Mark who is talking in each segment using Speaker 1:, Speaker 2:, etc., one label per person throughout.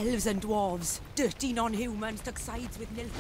Speaker 1: Elves and dwarves, dirty non-humans took sides with Nilf.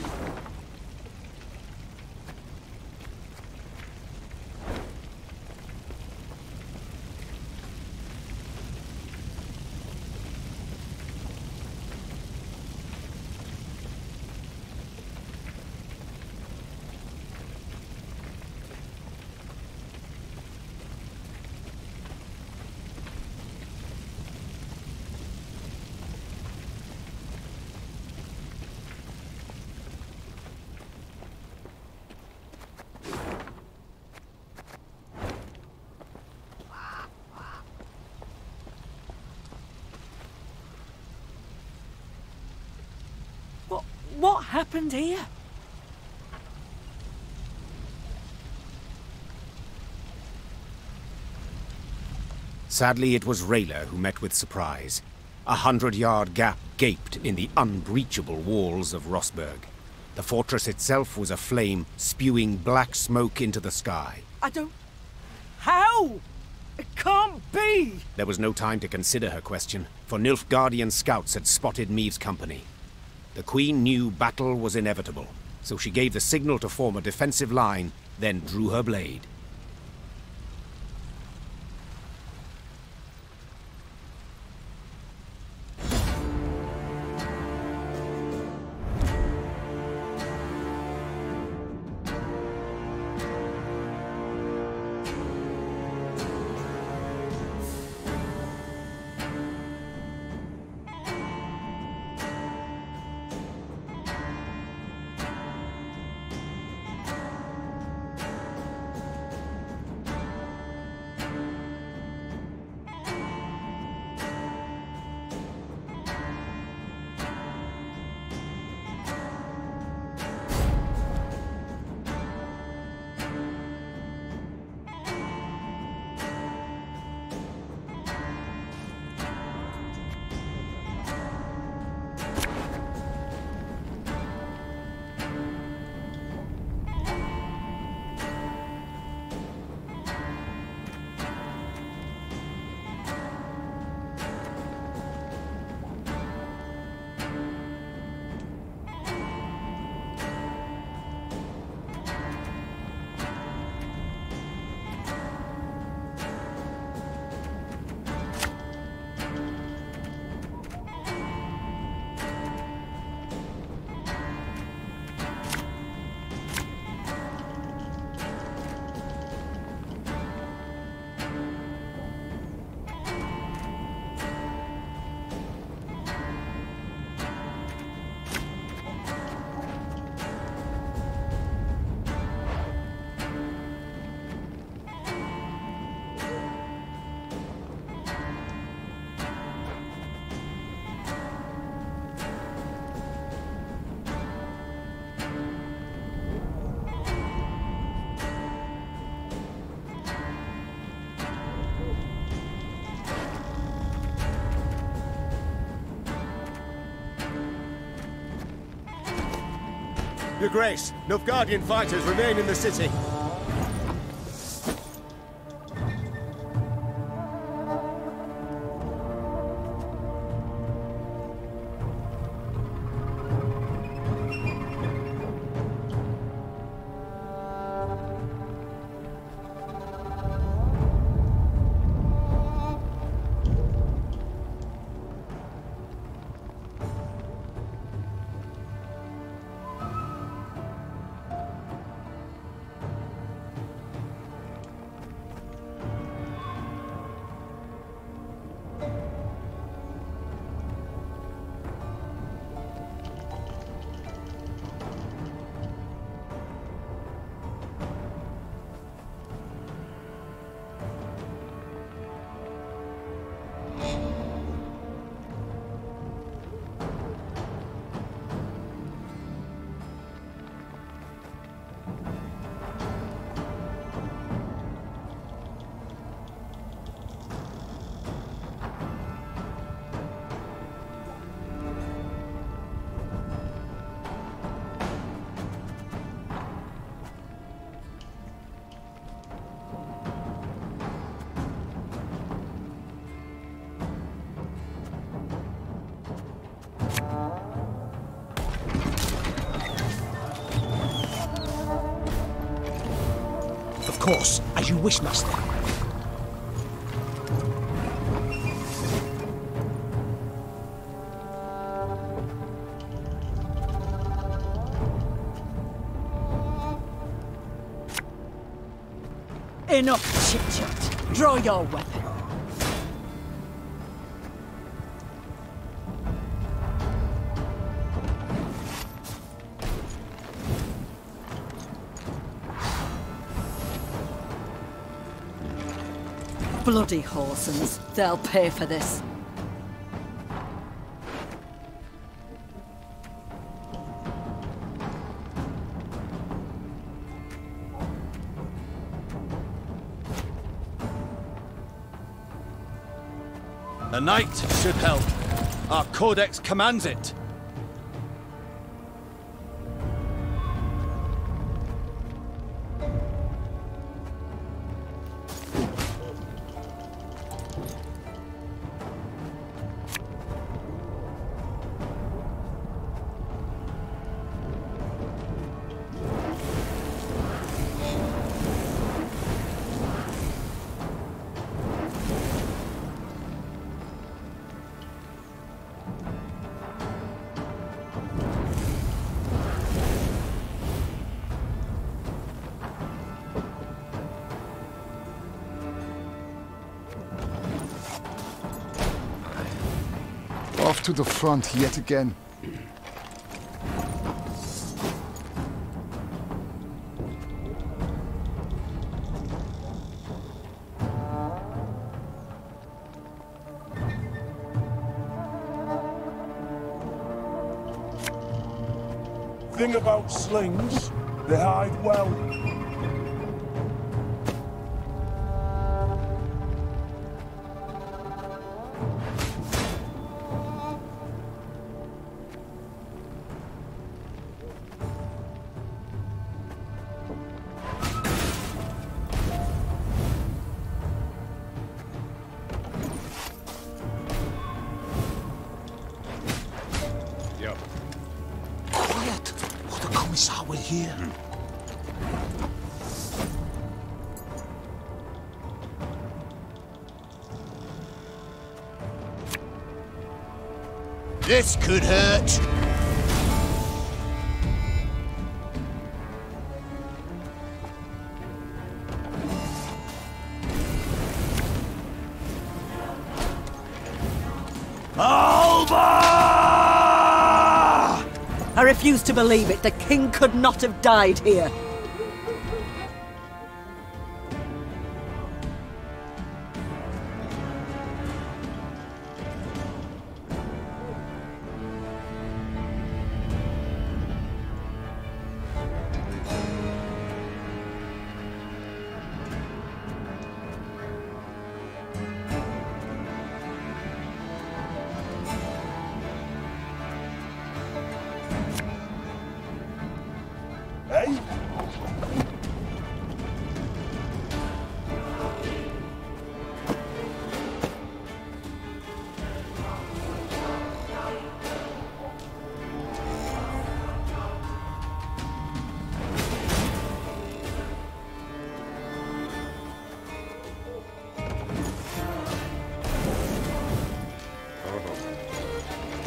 Speaker 1: What happened here?
Speaker 2: Sadly, it was Rayla who met with surprise. 100-yard gap gaped in the unbreachable walls of Rosberg. The fortress itself was aflame, spewing black smoke into the sky.
Speaker 1: I don't... How? It can't be!
Speaker 2: There was no time to consider her question, for Nilfgaardian scouts had spotted Meave's company. The Queen knew battle was inevitable, so she gave the signal to form a defensive line, then drew her blade.
Speaker 3: Your Grace, Nilfgaardian fighters remain in the city.
Speaker 4: course, as you wish, master.
Speaker 1: Enough chit-chat. Draw your weapon. Bloody Horsens. They'll pay for this.
Speaker 3: A knight should help. Our codex commands it.
Speaker 5: Off to the front yet again.
Speaker 6: Thing about slings, they hide well.
Speaker 4: Quiet, or the Commissar will hear.
Speaker 7: This could hurt.
Speaker 1: I refuse to believe it. The king could not have died here.
Speaker 6: Eh?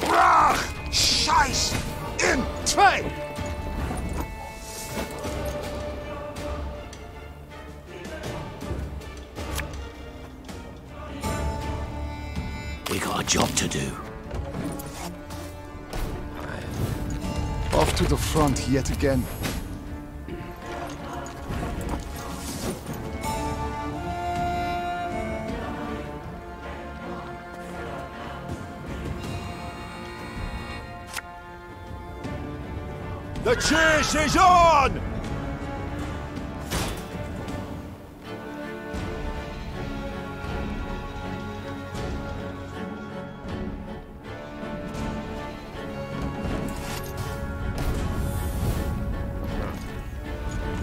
Speaker 4: Brach! Scheiß! In train!
Speaker 7: We got a job to do.
Speaker 5: Off to the front yet again.
Speaker 3: The chase is on!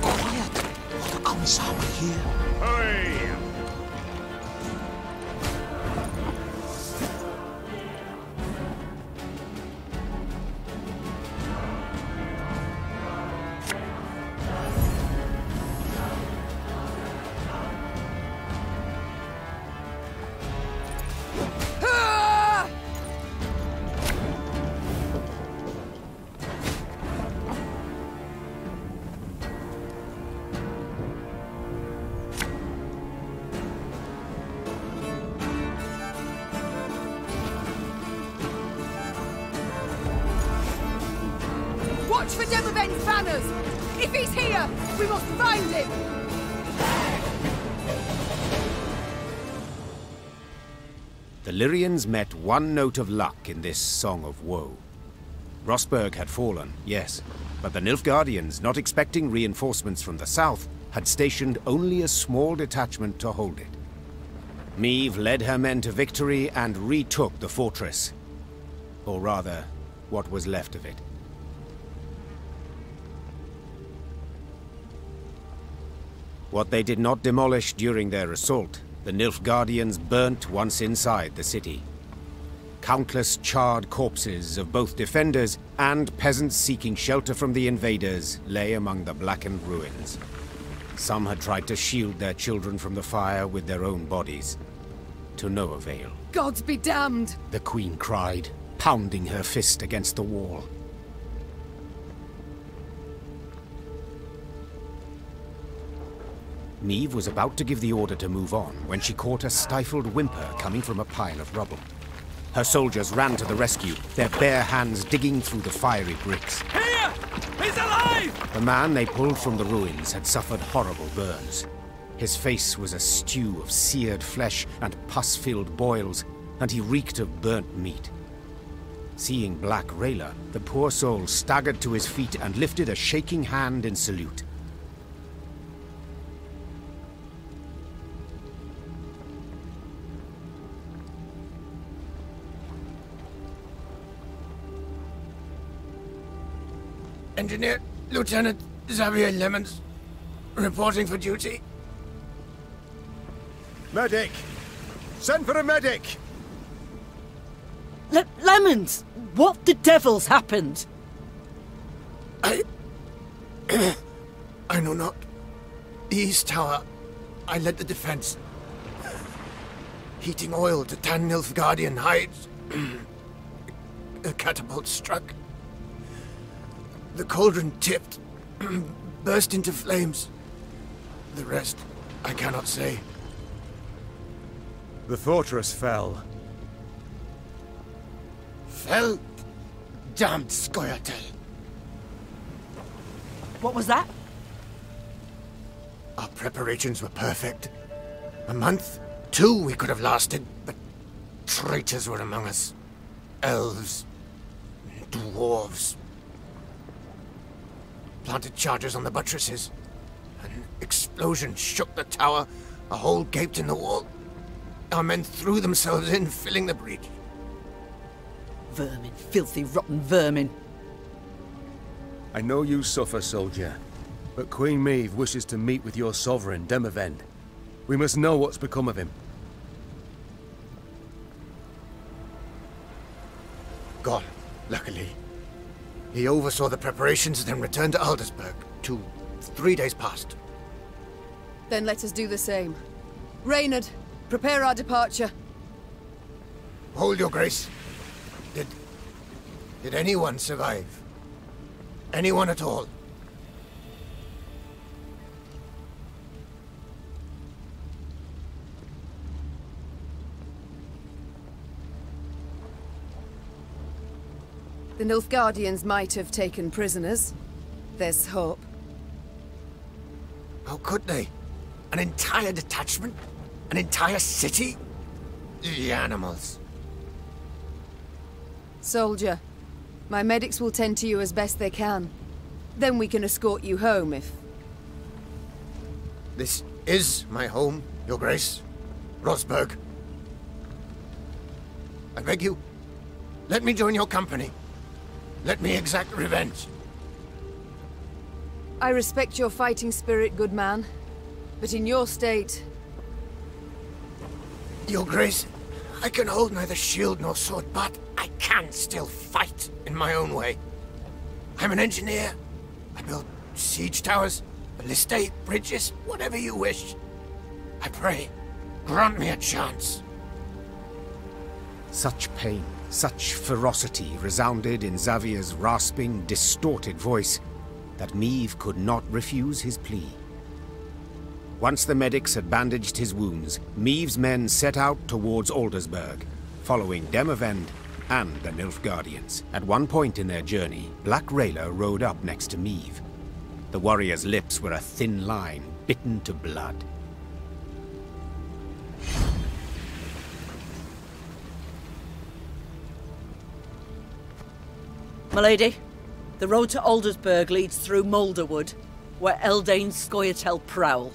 Speaker 4: Quiet, or the Commissar will hear.
Speaker 3: Hurry!
Speaker 1: Watch for Demavend's banners! If he's here, we must find him!
Speaker 2: The Lyrians met one note of luck in this song of woe. Rosberg had fallen, yes, but the Nilfgaardians, not expecting reinforcements from the south, had stationed only a small detachment to hold it. Meve led her men to victory and retook the fortress. Or rather, what was left of it. What they did not demolish during their assault, the Nilfgaardians burnt once inside the city. Countless charred corpses of both defenders and peasants seeking shelter from the invaders lay among the blackened ruins. Some had tried to shield their children from the fire with their own bodies. To no avail.
Speaker 1: Gods be damned!
Speaker 2: The Queen cried, pounding her fist against the wall. Meve was about to give the order to move on when she caught a stifled whimper coming from a pile of rubble. Her soldiers ran to the rescue, their bare hands digging through the fiery bricks.
Speaker 3: Here! He's alive!
Speaker 2: The man they pulled from the ruins had suffered horrible burns. His face was a stew of seared flesh and pus-filled boils, and he reeked of burnt meat. Seeing Black Rayla, the poor soul staggered to his feet and lifted a shaking hand in salute.
Speaker 8: Engineer Lieutenant Xavier Lemons, reporting for duty.
Speaker 6: Medic! Send for a medic!
Speaker 1: Lemons! What the devil's happened?
Speaker 8: I know not. The East Tower. I led the defense. Heating oil to tan Nilfgaardian hides. A catapult struck. The cauldron tipped, burst into flames. The rest, I cannot say.
Speaker 6: The fortress fell.
Speaker 8: Fell? Damned Scoia'tael.
Speaker 1: What was that?
Speaker 8: Our preparations were perfect. A month, 2 we could have lasted, but traitors were among us. Elves, dwarves. Planted charges on the buttresses. An explosion shook the tower, a hole gaped in the wall. Our men threw themselves in, filling the breach.
Speaker 1: Vermin, filthy, rotten vermin.
Speaker 6: I know you suffer, soldier, but Queen Meve wishes to meet with your sovereign, Demavend. We must know what's become of him.
Speaker 8: Gone, luckily. He oversaw the preparations, then returned to Aldersburg. 3 days past.
Speaker 1: Then let us do the same. Reynard, prepare our departure.
Speaker 8: Hold your grace. Did anyone survive? Anyone at all?
Speaker 1: The Nilfgaardians might have taken prisoners. There's hope.
Speaker 8: How could they? An entire detachment? An entire city? The animals.
Speaker 1: Soldier, my medics will tend to you as best they can. Then we can escort you home if...
Speaker 8: This is my home, your grace. Rosberg. I beg you, let me join your company. Let me exact revenge.
Speaker 1: I respect your fighting spirit, good man. But in your state...
Speaker 8: Your grace, I can hold neither shield nor sword, but I can still fight in my own way. I'm an engineer. I build siege towers, ballistae, bridges, whatever you wish. I pray, grant me a chance.
Speaker 2: Such pain, such ferocity resounded in Xavier's rasping, distorted voice that Meve could not refuse his plea. Once the medics had bandaged his wounds, Meve's men set out towards Aldersburg, following Demavend and the Nilfgaardians. At one point in their journey, Black Rayla rode up next to Meve. The warrior's lips were a thin line, bitten to blood.
Speaker 9: My lady, the road to Aldersburg leads through Moulderwood, where Eldane's Scoia'tael prowl.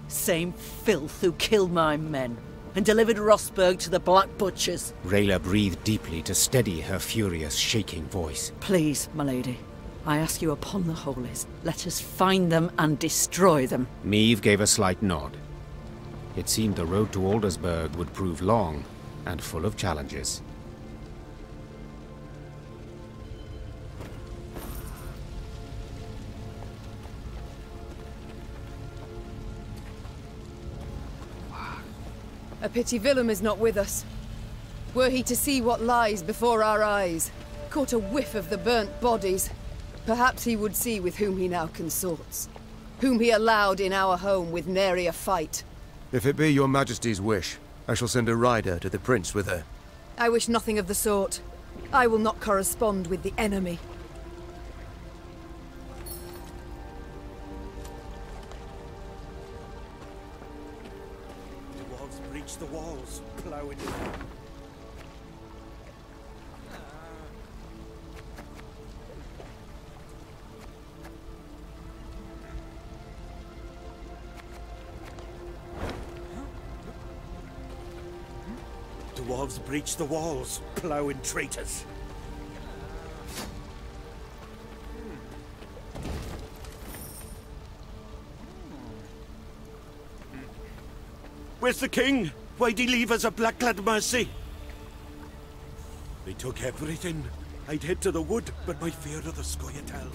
Speaker 9: Same filth who killed my men and delivered Rosberg to the Black Butchers.
Speaker 2: Rayla breathed deeply to steady her furious, shaking voice.
Speaker 9: Please, my lady, I ask you upon the holies, let us find them and destroy them.
Speaker 2: Meve gave a slight nod. It seemed the road to Aldersburg would prove long and full of challenges.
Speaker 1: A pity Willem is not with us. Were he to see what lies before our eyes, caught a whiff of the burnt bodies, perhaps he would see with whom he now consorts, whom he allowed in our home with nary a fight.
Speaker 6: If it be your majesty's wish, I shall send a rider to the prince with her.
Speaker 1: I wish nothing of the sort. I will not correspond with the enemy.
Speaker 7: Breach the walls, plough it. Dwarves breach the walls, ploughing traitors. Where's the king? Why'd he leave us a black-clad mercy? They took everything. I'd head to the wood, but my fear of the Scoia'tael.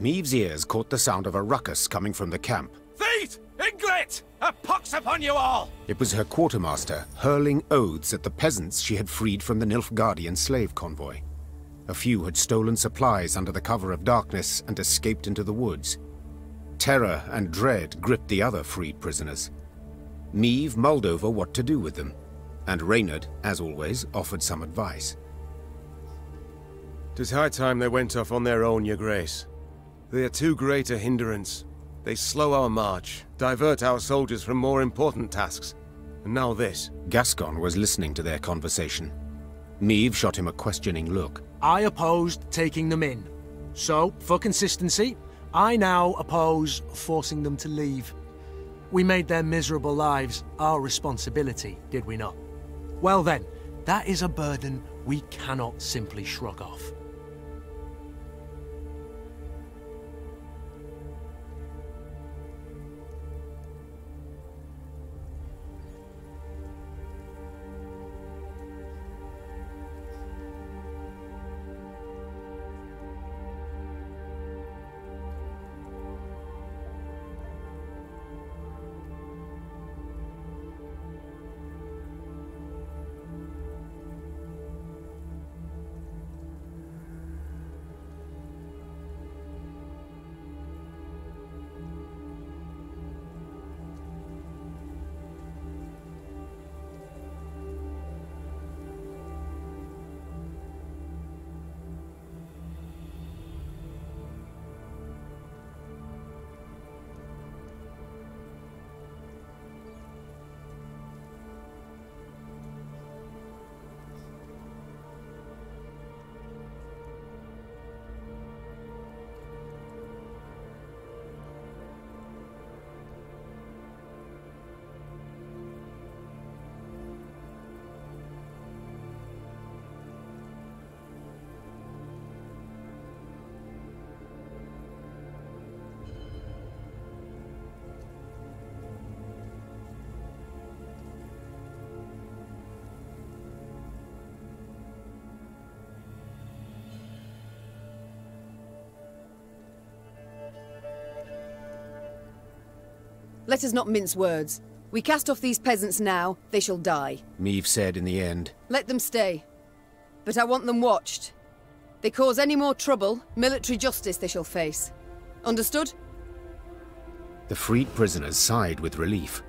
Speaker 2: Meave's ears caught the sound of a ruckus coming from the camp.
Speaker 3: Thieves! Inglet! A pox upon you all!
Speaker 2: It was her quartermaster hurling oaths at the peasants she had freed from the Nilfgaardian slave convoy. A few had stolen supplies under the cover of darkness and escaped into the woods. Terror and dread gripped the other freed prisoners. Meave mulled over what to do with them, and Reynard, as always, offered some advice.
Speaker 6: "'Tis high time they went off on their own, your grace. They are too great a hindrance. They slow our march, divert our soldiers from more important tasks. And now this."
Speaker 2: Gascon was listening to their conversation. Meave shot him a questioning look.
Speaker 10: I opposed taking them in. So, for consistency, I now oppose forcing them to leave. We made their miserable lives our responsibility, did we not? Well then, that is a burden we cannot simply shrug off.
Speaker 1: Let us not mince words. We cast off these peasants now, they shall die.
Speaker 2: Meave said in the end.
Speaker 1: Let them stay. But I want them watched. They cause any more trouble, military justice they shall face. Understood?
Speaker 2: The freed prisoners sighed with relief.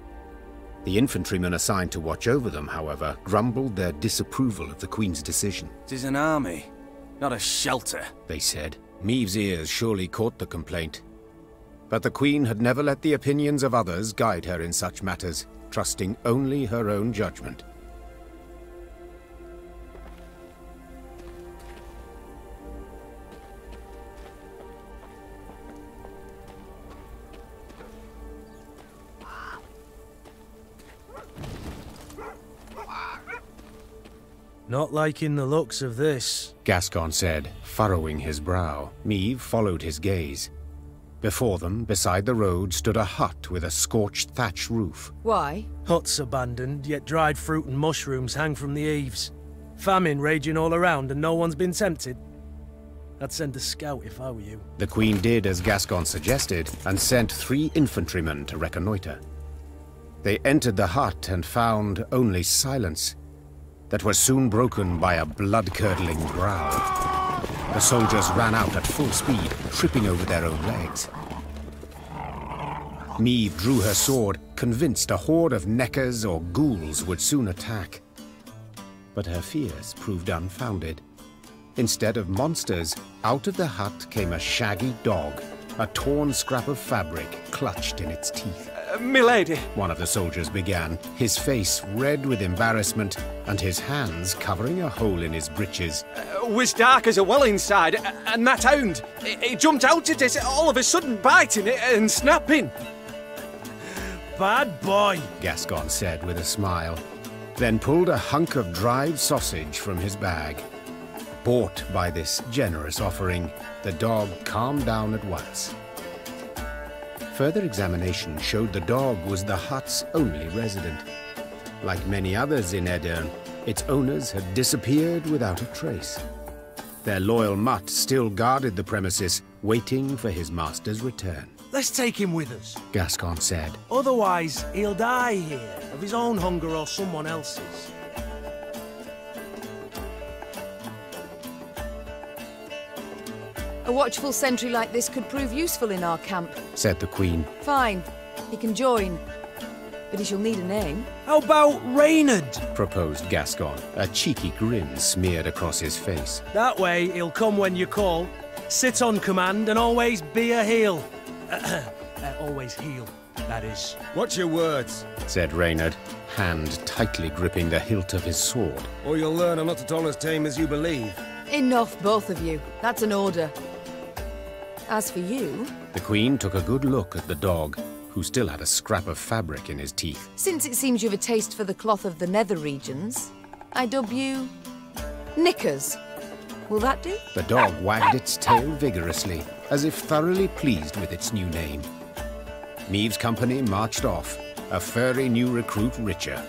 Speaker 2: The infantrymen assigned to watch over them, however, grumbled their disapproval of the Queen's decision.
Speaker 3: "'Tis an army, not a shelter,"
Speaker 2: they said. Meave's ears surely caught the complaint. But the Queen had never let the opinions of others guide her in such matters, trusting only her own judgment.
Speaker 10: Not liking the looks of this,
Speaker 2: Gascon said, furrowing his brow. Meave followed his gaze. Before them, beside the road, stood a hut with a scorched thatch roof.
Speaker 1: Why?
Speaker 10: Huts abandoned, yet dried fruit and mushrooms hang from the eaves. Famine raging all around and no one's been tempted. I'd send a scout if I were you.
Speaker 2: The Queen did as Gascon suggested, and sent 3 infantrymen to reconnoiter. They entered the hut and found only silence, that was soon broken by a blood-curdling growl. The soldiers ran out at full speed, tripping over their own legs. Meave drew her sword, convinced a horde of neckers or ghouls would soon attack. But her fears proved unfounded. Instead of monsters, out of the hut came a shaggy dog, a torn scrap of fabric clutched in its teeth.
Speaker 3: "Milady,"
Speaker 2: one of the soldiers began, his face red with embarrassment and his hands covering a hole in his breeches.
Speaker 3: "Was dark as a well inside, and that hound, it jumped out at us all of a sudden, biting it and snapping."
Speaker 10: Bad boy,
Speaker 2: Gascon said with a smile, then pulled a hunk of dried sausage from his bag. Bought by this generous offering, the dog calmed down at once. Further examination showed the dog was the hut's only resident. Like many others in Aedirn, its owners had disappeared without a trace. Their loyal mutt still guarded the premises, waiting for his master's return.
Speaker 10: Let's take him with us.
Speaker 2: Gascon said.
Speaker 10: Otherwise, he'll die here, of his own hunger or someone else's.
Speaker 1: A watchful sentry like this could prove useful in our camp,
Speaker 2: said the Queen.
Speaker 1: Fine, he can join. But he shall need a name.
Speaker 10: How about Reynard?
Speaker 2: Proposed Gascon, a cheeky grin smeared across his face.
Speaker 10: That way, he'll come when you call, sit on command, and always be a heel. Always heel, that is.
Speaker 6: Watch your words,
Speaker 2: said Reynard, hand tightly gripping the hilt of his sword.
Speaker 6: or you'll learn I'm not at all as tame as you believe.
Speaker 1: Enough, both of you. That's an order. As for you...
Speaker 2: The Queen took a good look at the dog, who still had a scrap of fabric in his teeth.
Speaker 1: Since it seems you've a taste for the cloth of the nether regions, I dub you... Knickers. Will that do?
Speaker 2: The dog wagged its tail vigorously, as if thoroughly pleased with its new name. Meave's company marched off, a furry new recruit richer.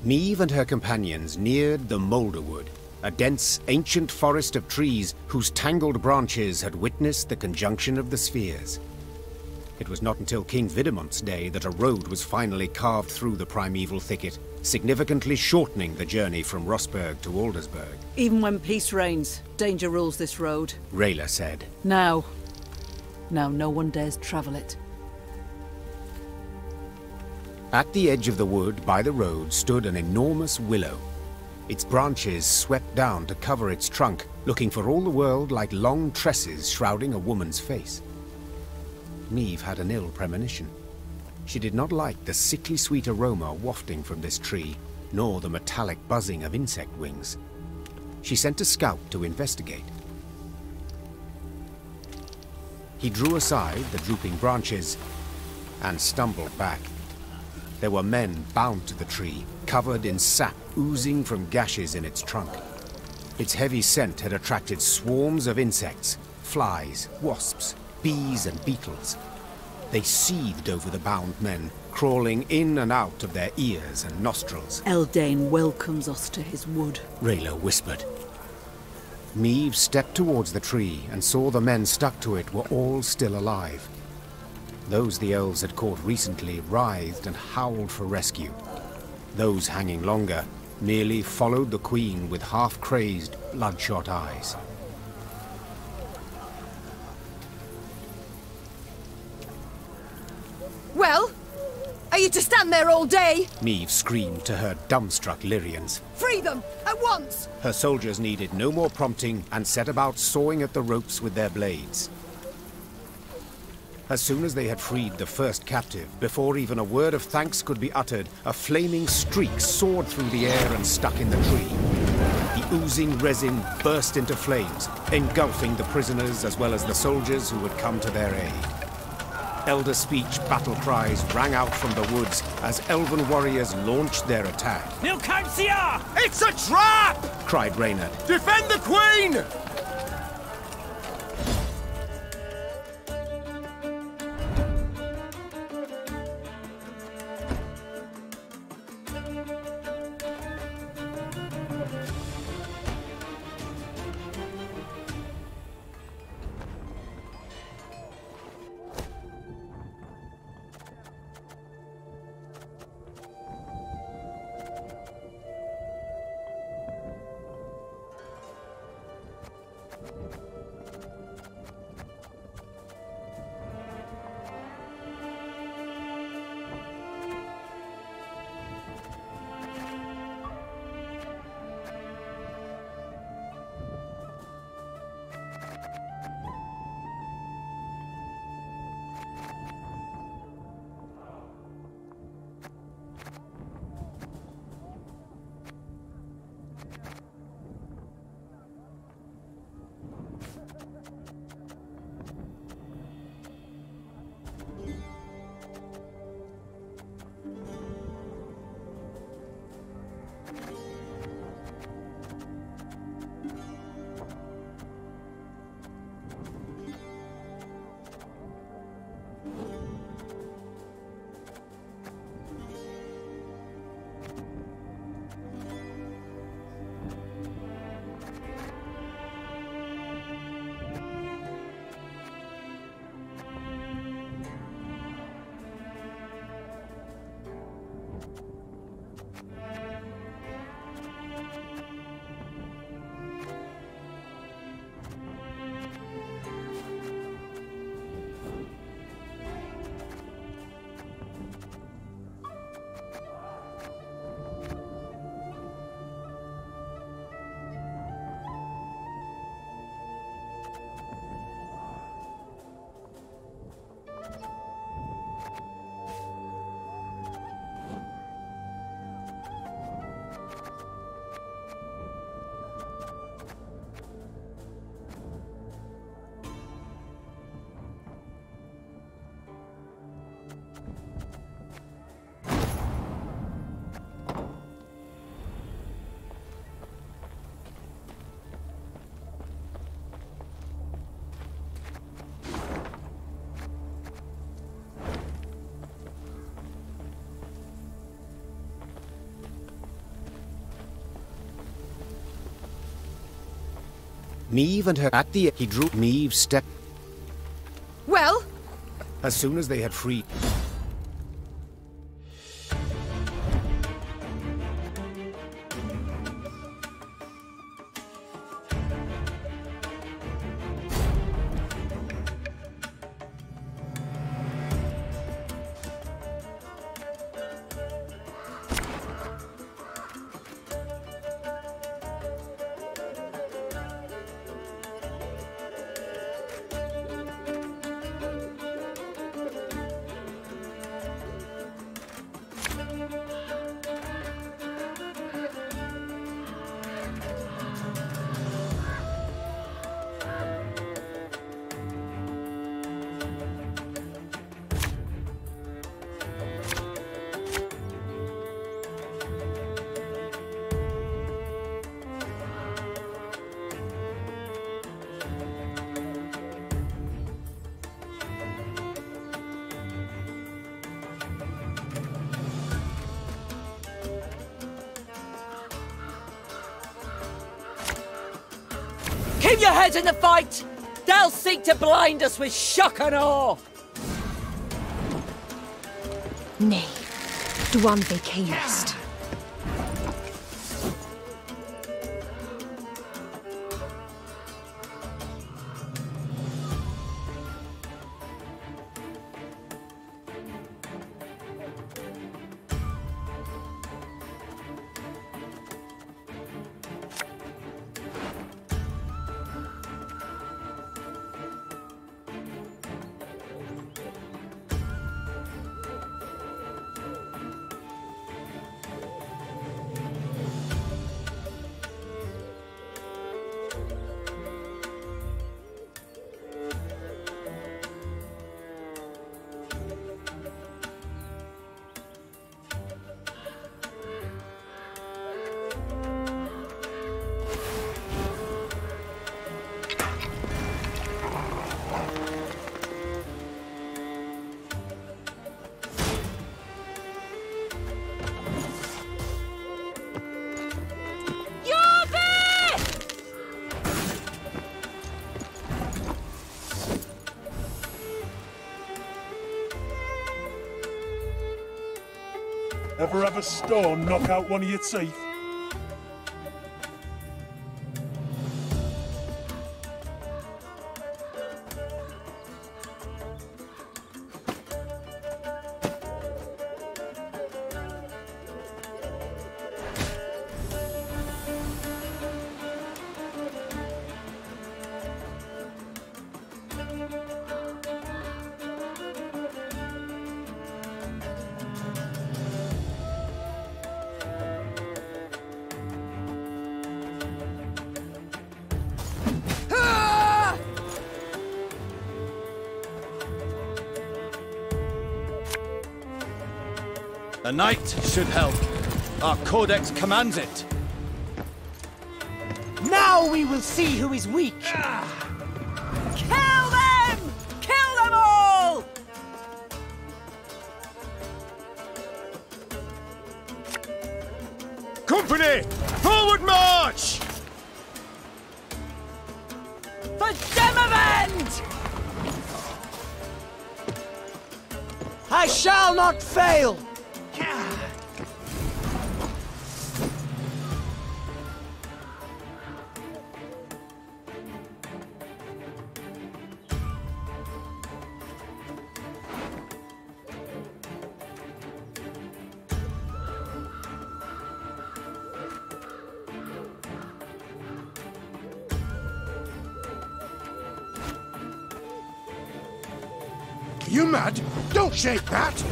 Speaker 2: Meve and her companions neared the Moulderwood, a dense, ancient forest of trees whose tangled branches had witnessed the conjunction of the spheres. It was not until King Vidamont's day that a road was finally carved through the primeval thicket, significantly shortening the journey from Rosberg to Aldersburg.
Speaker 9: Even when peace reigns, danger rules this road.
Speaker 2: Rayla said.
Speaker 9: Now no one dares travel it.
Speaker 2: At the edge of the wood by the road stood an enormous willow. Its branches swept down to cover its trunk, looking for all the world like long tresses shrouding a woman's face. Meve had an ill premonition. She did not like the sickly sweet aroma wafting from this tree, nor the metallic buzzing of insect wings. She sent a scout to investigate. He drew aside the drooping branches and stumbled back. There were men bound to the tree, covered in sap oozing from gashes in its trunk. Its heavy scent had attracted swarms of insects, flies, wasps, bees and beetles. They seethed over the bound men, crawling in and out of their ears and nostrils.
Speaker 9: Eldane welcomes us to his wood,
Speaker 2: Rayla whispered. Meve stepped towards the tree and saw the men stuck to it were all still alive. Those the elves had caught recently writhed and howled for rescue. Those hanging longer merely followed the queen with half-crazed, bloodshot eyes.
Speaker 1: Well? Are you to stand there all day?
Speaker 2: Meve screamed to her dumbstruck Lyrians.
Speaker 1: Free them! At once!
Speaker 2: Her soldiers needed no more prompting and set about sawing at the ropes with their blades. As soon as they had freed the first captive, before even a word of thanks could be uttered, a flaming streak soared through the air and stuck in the tree. The oozing resin burst into flames, engulfing the prisoners as well as the soldiers who had come to their aid. Elder speech battle cries rang out from the woods as elven warriors launched their attack.
Speaker 3: It's a trap!
Speaker 2: Cried Reynard.
Speaker 3: Defend the Queen!
Speaker 2: Neve and her at the... He drew Neve step...
Speaker 1: Well?
Speaker 2: As soon as they had freed...
Speaker 9: Keep your heads in the fight! They'll seek to blind us with shock and awe!
Speaker 11: Nay, Dwan fe ceirst.
Speaker 7: Ever have a stone knock out one of your teeth?
Speaker 3: A knight should help. Our codex commands it.
Speaker 12: Now we will see who is weak.
Speaker 9: Kill them! Kill them all!
Speaker 6: Company! Forward march!
Speaker 9: For Demavend!
Speaker 12: I shall not fail.
Speaker 4: You mad? Don't shake that!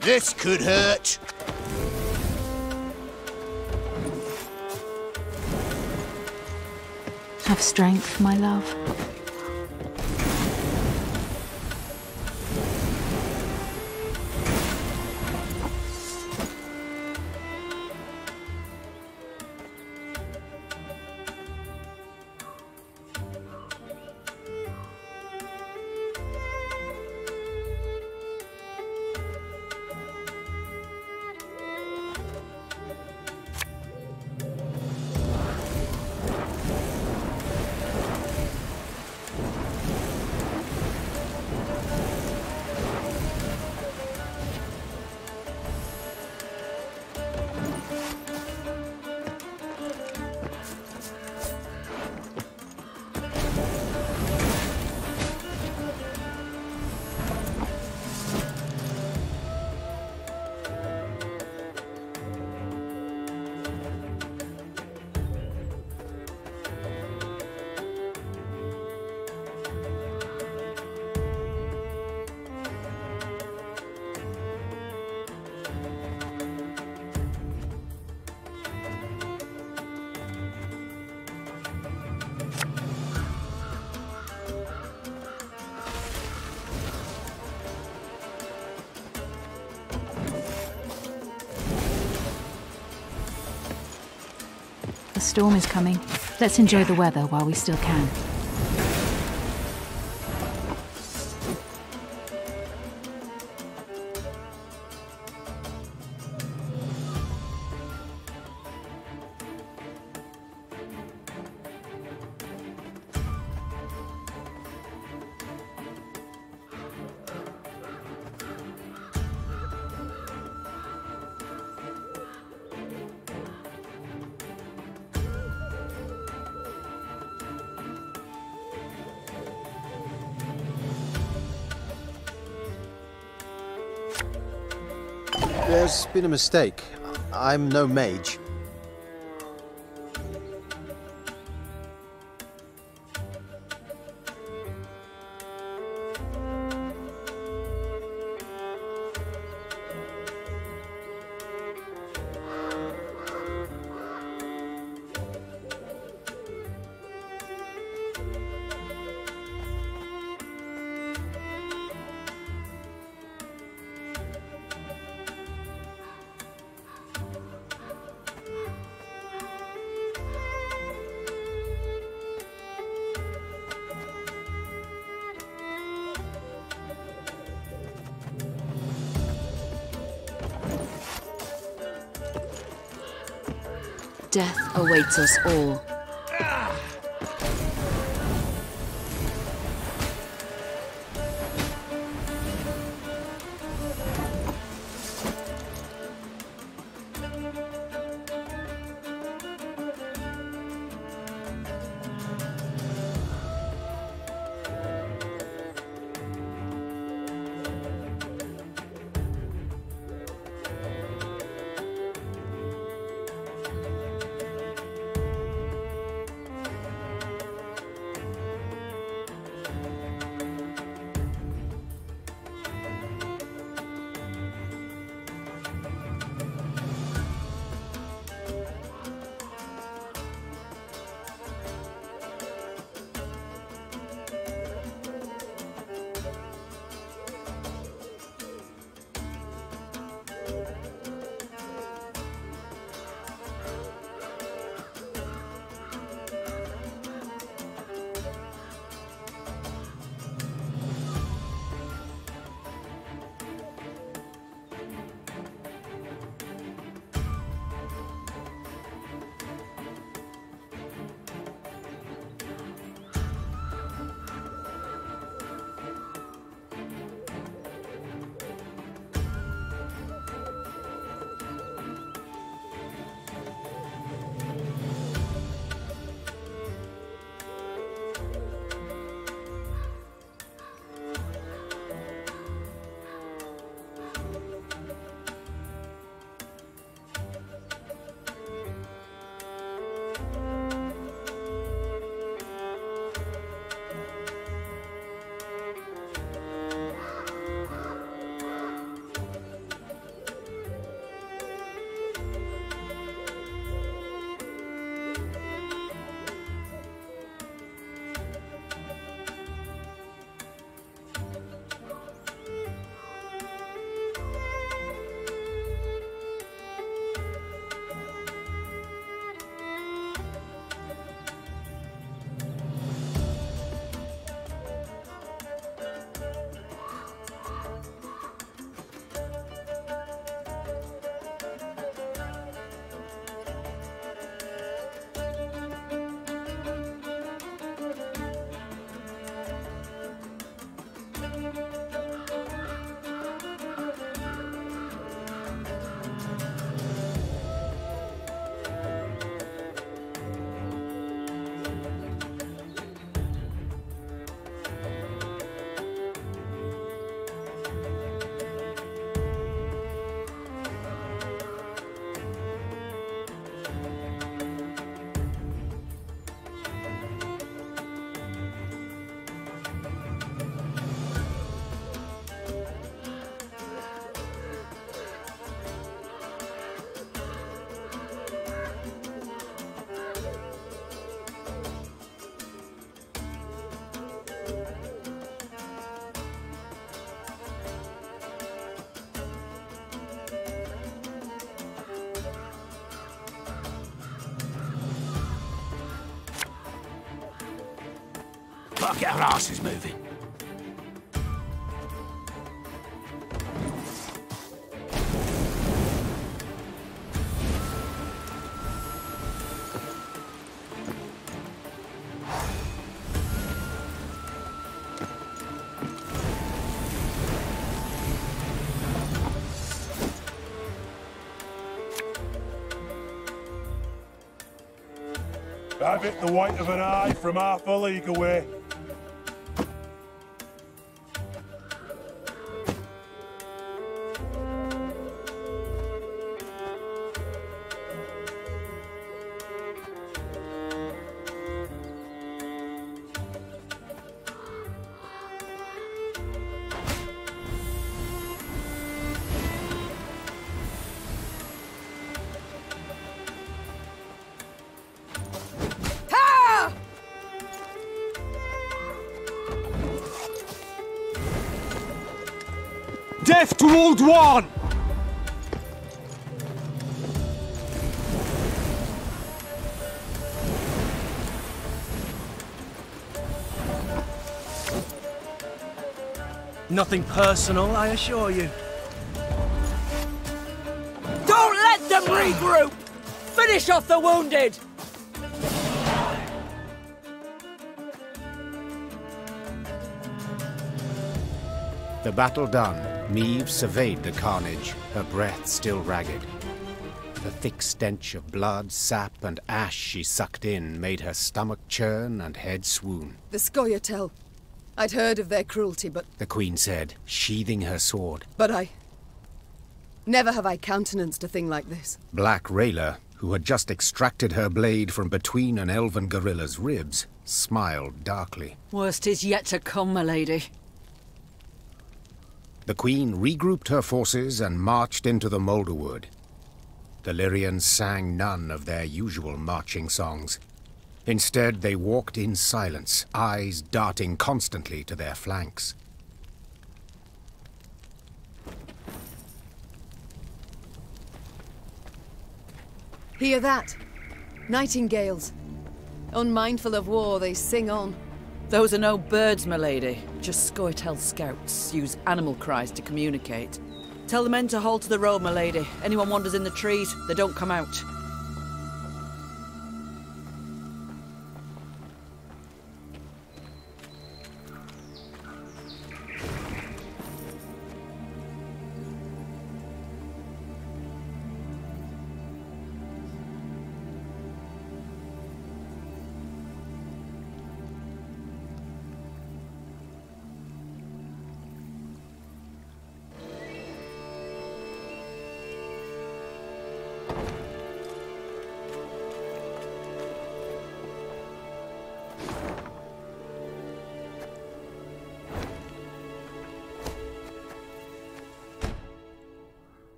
Speaker 4: This could hurt.
Speaker 11: Have strength, my love. storm is coming. Let's enjoy the weather while we still can.
Speaker 13: There's been a mistake. I'm no mage.
Speaker 11: Death awaits us all.
Speaker 8: Gotta get our asses moving.
Speaker 7: Have it the white of an eye from half a league away.
Speaker 3: Death to Old One!
Speaker 12: Nothing personal, I assure you.
Speaker 9: Don't let them regroup! Finish off the wounded!
Speaker 2: The battle done, Meve surveyed the carnage, her breath still ragged. The thick stench of blood, sap, and ash she sucked in made her stomach churn and head swoon.
Speaker 1: The Scoia'tael. I'd heard of their cruelty, but...
Speaker 2: The Queen said, sheathing her sword.
Speaker 1: But never have I countenanced a thing like this.
Speaker 2: Black Rayla, who had just extracted her blade from between an elven gorilla's ribs, smiled darkly.
Speaker 9: Worst is yet to come, my lady.
Speaker 2: The Queen regrouped her forces and marched into the Moulderwood. The Lyrians sang none of their usual marching songs. Instead, they walked in silence, eyes darting constantly to their flanks.
Speaker 1: Hear that? Nightingales. Unmindful of war, they sing on.
Speaker 9: Those are no birds, my lady. Just Scoia'tael scouts use animal cries to communicate. Tell the men to hold to the road, my lady. Anyone wanders in the trees, they don't come out.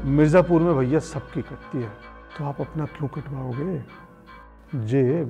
Speaker 14: Mirzapur में भैया सबकी कटती है, तो आप अपना क्यों कटवाओगे? जेब